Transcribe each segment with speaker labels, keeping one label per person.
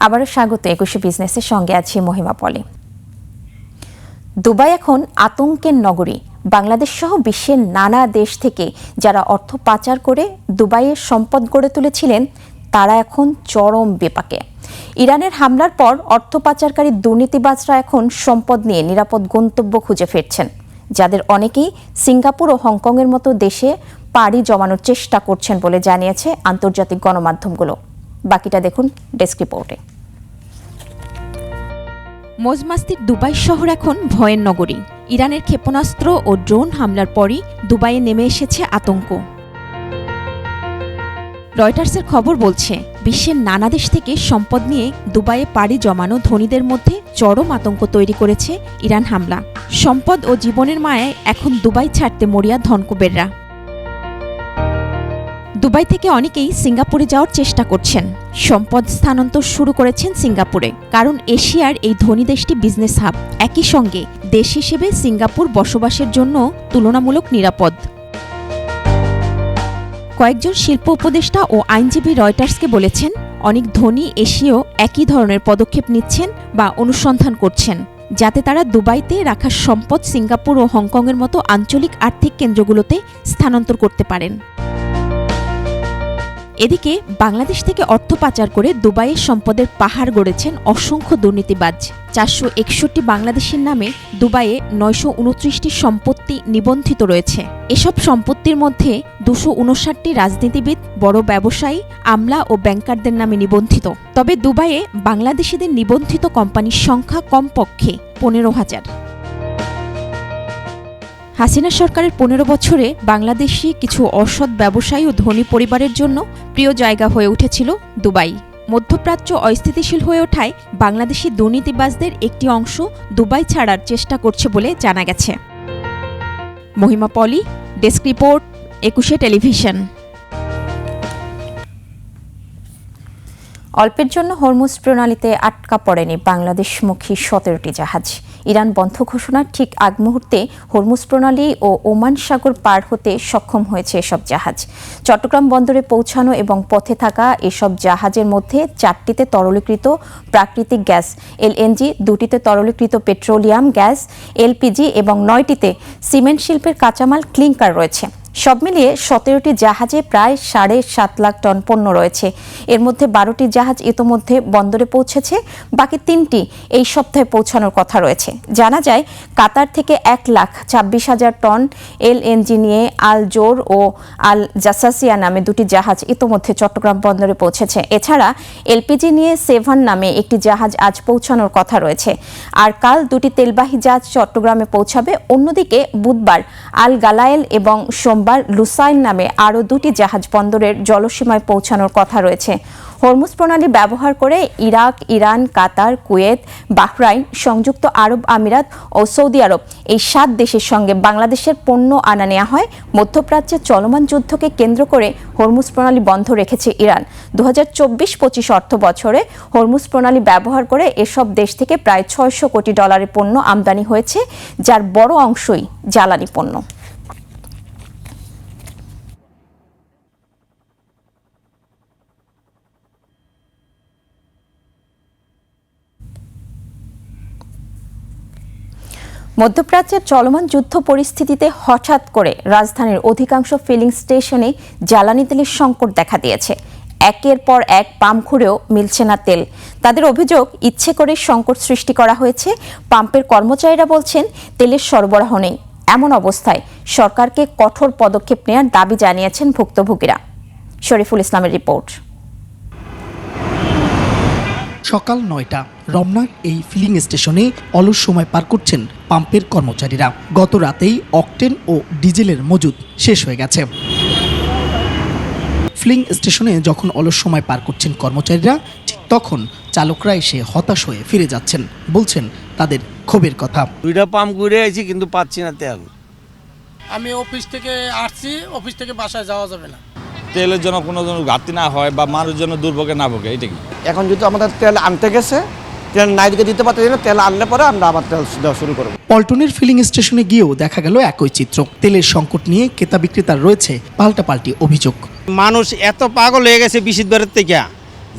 Speaker 1: আবারও স্বাগত ২১ বিজনেসের সঙ্গে আছি মহিমা পলি। দুবাই এখন আতঙ্কের নগরী। বাংলাদেশ সহ বিশ্বের নানা দেশ থেকে যারা অর্থ পাচার করে দুবাইয়ের সম্পদ গড়ে তুলেছিলেন তারা এখন চরম বিপাকে। ইরানের হামলার পর অর্থ পাচারকারী দুর্নীতিবাজরা এখন সম্পদ নিয়ে নিরাপদ গন্তব্য খুঁজে ফিরছেন, যাদের অনেকেই সিঙ্গাপুর ও হংকংয়ের মতো দেশে পাড়ি জমানোর চেষ্টা করছেন বলে জানিয়েছে আন্তর্জাতিক গণমাধ্যমগুলো। বাকিটা দেখুন ডেস্ক রিপোর্টে। মজমাস্তির দুবাই শহর এখন ভয়ের নগরী। ইরানের ক্ষেপণাস্ত্র ও ড্রোন হামলার পরই দুবাইয়ে নেমে এসেছে আতঙ্ক। রয়টার্সের খবর বলছে, বিশ্বের নানা দেশ থেকে সম্পদ নিয়ে দুবাইয়ে পাড়ি জমানো ধনীদের মধ্যে চরম আতঙ্ক তৈরি করেছে ইরান হামলা। সম্পদ ও জীবনের মায়ায় এখন দুবাই ছাড়তে মরিয়া ধনকুবেররা। দুবাই থেকে অনেকেই সিঙ্গাপুরে যাওয়ার চেষ্টা করছেন। সম্পদ স্থানান্তর শুরু করেছেন সিঙ্গাপুরে, কারণ এশিয়ার এই ধনী দেশটি বিজনেস হাব। একই সঙ্গে দেশ হিসেবে সিঙ্গাপুর বসবাসের জন্য তুলনামূলক নিরাপদ। কয়েকজন শিল্প উপদেষ্টা ও আইনজীবী রয়টার্সকে বলেছেন, অনেক ধনী এশীয় একই ধরনের পদক্ষেপ নিচ্ছেন বা অনুসন্ধান করছেন, যাতে তারা দুবাইতে রাখা সম্পদ সিঙ্গাপুর ও হংকংয়ের মতো আঞ্চলিক আর্থিক কেন্দ্রগুলোতে স্থানান্তর করতে পারেন। এদিকে বাংলাদেশ থেকে অর্থ পাচার করে দুবাইয়ের সম্পদের পাহাড় গড়েছেন অসংখ্য দুর্নীতিবাজ। ৪৬১ বাংলাদেশের নামে দুবাইয়ে ৯২৯টি সম্পত্তি নিবন্ধিত রয়েছে। এসব সম্পত্তির মধ্যে ২৫৯টি রাজনীতিবিদ, বড় ব্যবসায়ী, আমলা ও ব্যাংকারদের নামে নিবন্ধিত। তবে দুবাইয়ে বাংলাদেশিদের নিবন্ধিত কোম্পানির সংখ্যা কমপক্ষে ১৫,০০০। হাসিনা সরকারের ১৫ বছরে বাংলাদেশি কিছু অসৎ ব্যবসায়ী ও ধনী পরিবারের জন্য প্রিয় জায়গা হয়ে উঠেছিল দুবাই। মধ্যপ্রাচ্য অস্থিতিশীল হয়ে ওঠায় বাংলাদেশি দুর্নীতিবাজদের একটি অংশ দুবাই ছাড়ার চেষ্টা করছে বলে জানা গেছে। মহিমা পলি, ডেস্ক রিপোর্ট, ২১ টেলিভিশন। অল্পের জন্য হরমুজ প্রণালীতে আটকা পড়েনি বাংলাদেশমুখী ১৭টি জাহাজ। ইরান বন্ধ ঘোষণার ঠিক আগ মুহূর্তে হরমুজ প্রণালী ও ওমান সাগর পার হতে সক্ষম হয়েছে এসব জাহাজ। চট্টগ্রাম বন্দরে পৌঁছানো এবং পথে থাকা এসব জাহাজের মধ্যে ৪টিতে তরলীকৃত প্রাকৃতিক গ্যাস এলএনজি, ২টিতে তরলীকৃত পেট্রোলিয়াম গ্যাস এলপিজি এবং ৯টিতে সিমেন্ট শিল্পের কাঁচামাল ক্লিংকার রয়েছে। সব মিলিয়ে ১৭টি জাহাজে প্রায় ৭.৫ লাখ টন পণ্য রয়েছে। এর মধ্যে ১২টি জাহাজ ইতোমধ্যে বন্দরে পৌঁছেছে, বাকি ৩টি এই সপ্তাহে পৌঁছানোর কথা রয়েছে। জানা যায়, কাতার থেকে ১,২৬,০০০ টন এলএনজি নিয়ে আল জোর ও আল জাসাসিয়া নামে ২টি জাহাজ ইতোমধ্যে চট্টগ্রাম বন্দরে পৌঁছেছে। এছাড়া এলপিজি নিয়ে সেভান নামে একটি জাহাজ আজ পৌঁছানোর কথা রয়েছে। আর কাল ২টি তেলবাহী জাহাজ চট্টগ্রামে পৌঁছাবে। অন্যদিকে বুধবার আল গালায়েল এবং সোমবার লুসাইল নামে আরও ২টি জাহাজ বন্দরের জলসীমায় পৌঁছানোর কথা রয়েছে। হরমুজ প্রণালী ব্যবহার করে ইরাক, ইরান, কাতার, কুয়েত, বাহরাইন, সংযুক্ত আরব আমিরাত ও সৌদি আরব এই ৭ দেশের সঙ্গে বাংলাদেশের পণ্য আনা নেওয়া হয়। মধ্যপ্রাচ্যের চলমান যুদ্ধকে কেন্দ্র করে হরমুজ প্রণালী বন্ধ রেখেছে ইরান। ২০২৪-২৫ অর্থ বছরে হরমুজ প্রণালী ব্যবহার করে এসব দেশ থেকে প্রায় $৬০০ কোটি পণ্য আমদানি হয়েছে, যার বড় অংশই জ্বালানি পণ্য। মধ্যপ্রাচ্যের চলমান যুদ্ধ পরিস্থিতিতে হঠাৎ করে রাজধানীর অধিকাংশ ফিলিং স্টেশনে জ্বালানি তেলের সংকট দেখা দিয়েছে। একের পর এক পাম্প ঘুরেও মিলছে না তেল। তাদের অভিযোগ, ইচ্ছে করে সংকট সৃষ্টি করা হয়েছে। পাম্পের কর্মচারীরা বলছেন, তেলের সরবরাহ নেই। এমন অবস্থায় সরকারকে কঠোর পদক্ষেপ নেওয়ার দাবি জানিয়েছেন ভুক্তভোগীরা। শরীফুল ইসলামের রিপোর্ট।
Speaker 2: সকাল ৯টা, রমনার এই ফিলিং স্টেশনে অলস সময় পার করছেন পাম্পের কর্মচারীরা। গত রাতেই অকটেন ও ডিজেলের মজুদ শেষ হয়ে গেছে। ফিলিং স্টেশনে যখন অলস সময় পার করছেন কর্মচারীরা, ঠিক তখন চালকরা এসে হতাশ হয়ে ফিরে যাচ্ছেন। বলছেন তাদের ক্ষোভের কথা।
Speaker 3: 2টা পাম্প ঘুরে আইছি, কিন্তু পাচ্ছি না তেল।
Speaker 4: আমি অফিস থেকে আসছি, অফিস থেকে বাসায় যাওয়া যাবে না।
Speaker 5: তেলের জন্য কোনো ঘাটতি না হয় বা মানুষ যেন দুর্ভোগে না ভোগে, এটা কি।
Speaker 6: এখন যদি আমাদের তেল আনতে গেছে, তেল নাই দিকে দিতে পারতেছি না। তেল আনলে পরে আমরা আবার তেল দেওয়া শুরু করব।
Speaker 2: পল্টনের ফিলিং স্টেশনে গিয়েও দেখা গেল একই চিত্র। তেলের সংকট নিয়ে ক্রেতা বিক্রেতার রয়েছে পাল্টাপাল্টি অভিযোগ।
Speaker 3: মানুষ এত পাগল হয়ে গেছে বিশুদ্ধের থেকে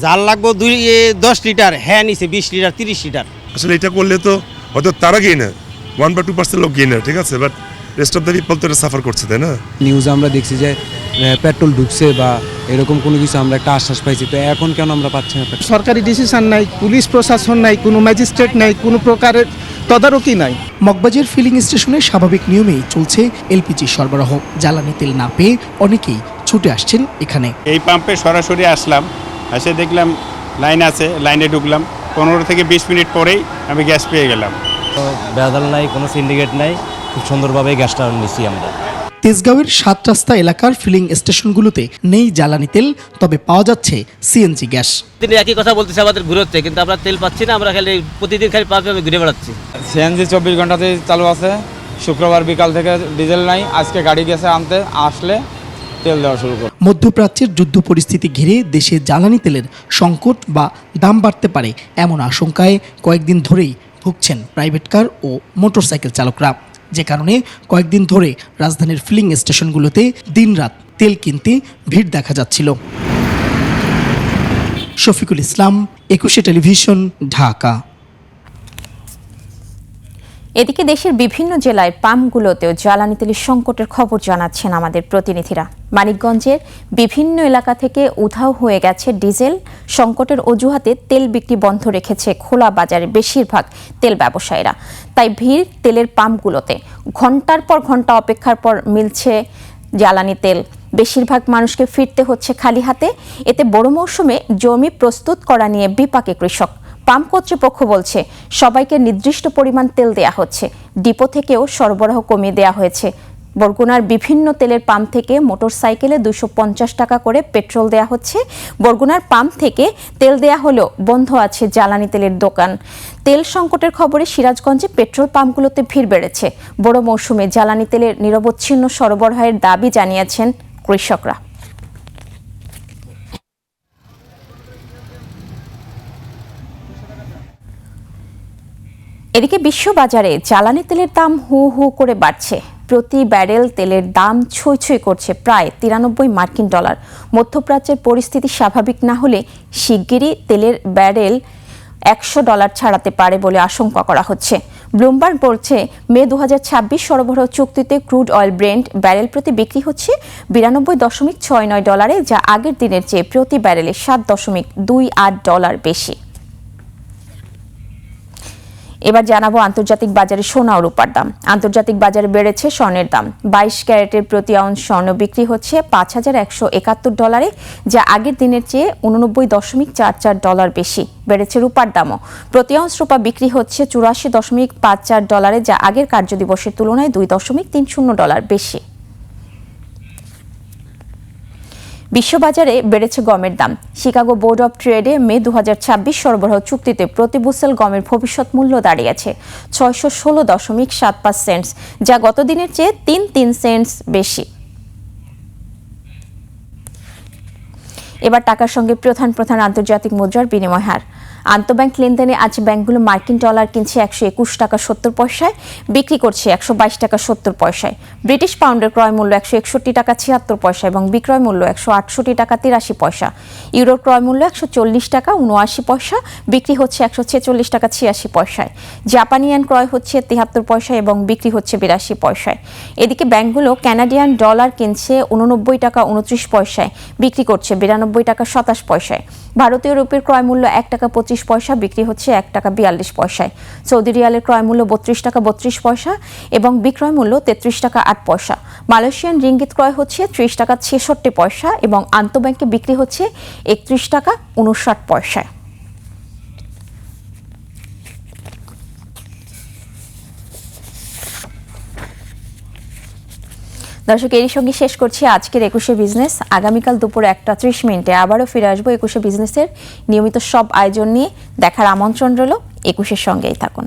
Speaker 3: জাল লাগবো 10 লিটার, হ্যাঁ নিছে 20 লিটার 30 লিটার।
Speaker 7: আসলে এটা করলে তো হয়তো তারা গেইনার 1 বা 2% লোক গেইনার, ঠিক আছে, but rest of the people তো এটা সাফার করছে, তাই না?
Speaker 8: নিউজে আমরা দেখছি যে পেট্রোল ঢুকছে বা এরকম কোনো কিছু আমরা একটা আশ্বাস পাইছি, তো এখন কেন আমরা পাচ্ছি না?
Speaker 9: সরকারি ডিসিশন নাই, পুলিশ প্রশাসন নাই, কোনো ম্যাজিস্ট্রেট নাই, কোনো প্রকারের তদারকি নাই।
Speaker 2: মগবাজার ফিলিং স্টেশনে স্বাভাবিক নিয়মেই চলছে এলপিজি সরবরাহ। জ্বালানি তেল না পেয়ে অনেকেই ছুটে আসছেন এখানে।
Speaker 10: এই পাম্পে সরাসরি আসলাম, এসে দেখলাম লাইন আছে, লাইনে ঢুকলাম, 15 থেকে 20 মিনিট পরেই আমি গ্যাস পেয়ে গেলাম।
Speaker 11: বেদাল নাই, কোনো সিন্ডিকেট নাই, খুব সুন্দরভাবে গ্যাসটা নিচ্ছি আমরা।
Speaker 2: তেজগাঁওয়ের 7 রাস্তা এলাকার ফিলিং স্টেশনগুলোতে নেই জ্বালানি তেল, তবে পাওয়া যাচ্ছে সিএনজি গ্যাস।
Speaker 3: তিনি একই কথা বলতেছে, আমাদের ঘুরোচ্ছে, কিন্তু আমরা তেল পাচ্ছি না। আমরা খালি প্রতিদিন খালি পাম্পে আমি ঘুরে বেড়াচ্ছি।
Speaker 5: সিএনজি 24 ঘন্টাতেই চালু আছে। শুক্রবার বিকাল থেকে ডিজেল নাই, আজকে গাড়ি গেছে আনতে, আসলে তেল দেওয়া শুরু করে।
Speaker 2: মধ্যপ্রাচ্যের যুদ্ধ পরিস্থিতি ঘিরে দেশে জ্বালানি তেলের সংকট বা দাম বাড়তে পারে এমন আশঙ্কায় কয়েকদিন ধরেই ভুগছেন প্রাইভেট কার ও মোটরসাইকেল চালকরা, যে কারণে কয়েকদিন ধরে রাজধানীর ফিলিং স্টেশনগুলোতে দিনরাত তেল কিনতে ভিড় দেখা যাচ্ছিল। শফিকুল ইসলাম, 21 টেলিভিশন, ঢাকা।
Speaker 1: এদিকে দেশের বিভিন্ন জেলায় পাম্পগুলোতেও জ্বালানি তেলের সংকটের খবর জানাচ্ছেন আমাদের প্রতিনিধিরা। মানিকগঞ্জের বিভিন্ন এলাকা থেকে উধাও হয়ে গেছে ডিজেল। সংকটের অজুহাতে তেল বিক্রি বন্ধ রেখেছে খোলা বাজারে বেশিরভাগ তেল ব্যবসায়ীরা। তাই ভিড় তেলের পাম্পগুলোতে। ঘন্টার পর ঘন্টা অপেক্ষার পর মিলছে জ্বালানি তেল। বেশিরভাগ মানুষকে ফিরতে হচ্ছে খালি হাতে। এতে বড় মৌসুমে জমি প্রস্তুত করা নিয়ে বিপাকে কৃষক। পাম্প কর্তৃপক্ষ বলছে সবাইকে নির্দিষ্ট পরিমাণ তেল দেয়া হচ্ছে। ডিপো থেকেও সরবরাহ কমিয়ে দেয়া হয়েছে। বরগুনার বিভিন্ন তেলের পাম্প থেকে মোটরসাইকেলে 250 টাকা করে পেট্রোল দেয়া হচ্ছে। বরগুনার পাম্প থেকে তেল দেয়া হলেও বন্ধ আছে জ্বালানি তেলের দোকান। তেল সংকটের খবরে সিরাজগঞ্জে পেট্রোল পাম্পগুলোতে ভিড় বেড়েছে। বড় মৌসুমে জ্বালানি তেলের নিরবচ্ছিন্ন সরবরাহের দাবি জানিয়েছেন কৃষকরা। এদিকে বিশ্ববাজারে জ্বালানি তেলের দাম হু হু করে বাড়ছে। প্রতি ব্যারেল তেলের দাম ছুঁই ছুঁই করছে প্রায় 93 মার্কিন ডলার। মধ্যপ্রাচ্যের পরিস্থিতি স্বাভাবিক না হলে শিগগিরই তেলের ব্যারেল $100 ছাড়াতে পারে বলে আশঙ্কা করা হচ্ছে। ব্লুমবার্গ বলছে মে 2026 সরবরাহ চুক্তিতে ক্রুড অয়েল ব্রেন্ট ব্যারেল প্রতি বিক্রি হচ্ছে $92.69, যা আগের দিনের চেয়ে প্রতি ব্যারেলে $7.28 বেশি। এবার জানাবো আন্তর্জাতিক বাজারে সোনা ও রূপার দাম। আন্তর্জাতিক বাজারে বেড়েছে স্বর্ণের দাম। 22 ক্যারেটের প্রতি আউন্স স্বর্ণ বিক্রি হচ্ছে $5,171, যা আগের দিনের চেয়ে $89.44 বেশি। বেড়েছে রূপার দামও। প্রতি আউন্স রূপা বিক্রি হচ্ছে $84.54, যা আগের কার্যদিবসের তুলনায় $2.30 বেশি। বিশ্ববাজারে বেড়েছে গমের দাম। শিকাগো বোর্ড অব ট্রেডে মে 2026 সরবরাহ চুক্তিতে প্রতি বুসেল গমের ভবিষ্যৎ মূল্য দাঁড়িয়েছে 616.75 সেন্টস, যা গত দিনের চেয়ে 3 সেন্টস বেশি। এবার টাকার সঙ্গে প্রধান আন্তর্জাতিক মুদ্রার বিনিময় হার। আন্তঃব্যাংক লেনদেনে আজ ব্যাংকগুলো মার্কিন ডলার কিনছে 121 টাকা 70 পয়সায়, বিক্রি করছে 122 টাকা 70 পয়সায়। ব্রিটিশ পাউন্ডের ক্রয় মূল্য 161 টাকা 76 পয়সা এবং বিক্রয় মূল্য 168 টাকা 83 পয়সা। ইউরোর ক্রয় মূল্য 140 টাকা 79 পয়সা, বিক্রি হচ্ছে 146 টাকা 86 পয়সায়। জাপানি ইয়েন ক্রয় হচ্ছে 73 পয়সা এবং বিক্রি হচ্ছে 82 পয়সায়। এদিকে ব্যাংকগুলো কানাডিয়ান ডলার কিনছে 89 টাকা 29 পয়সায়, বিক্রি করছে 92 টাকা 27 পয়সায়। ভারতীয় রুপির ক্রয় মূল্য 1 টাকা 25 পয়সা, বিক্রি হচ্ছে 1 টাকা 42 পয়সায়। সৌদি রিয়ালের ক্রয় মূল্য 32 টাকা 32 পয়সা এবং বিক্রয় মূল্য 33 টাকা 8 পয়সা। মালয়েশিয়ান রিঙ্গিত ক্রয় হচ্ছে 30 টাকা 66 পয়সা এবং আন্তঃব্যাংকে বিক্রি হচ্ছে 31 টাকা 59 পয়সায়। দর্শক, এরই সঙ্গে শেষ করছি আজকের 21 বিজনেস। আগামীকাল দুপুর 1:30 মিনিটে আবারও ফিরে আসবো 21 বিজনেসের নিয়মিত সব আয়োজন নিয়ে। দেখার আমন্ত্রণ রইল। 21-এর সঙ্গেই থাকুন।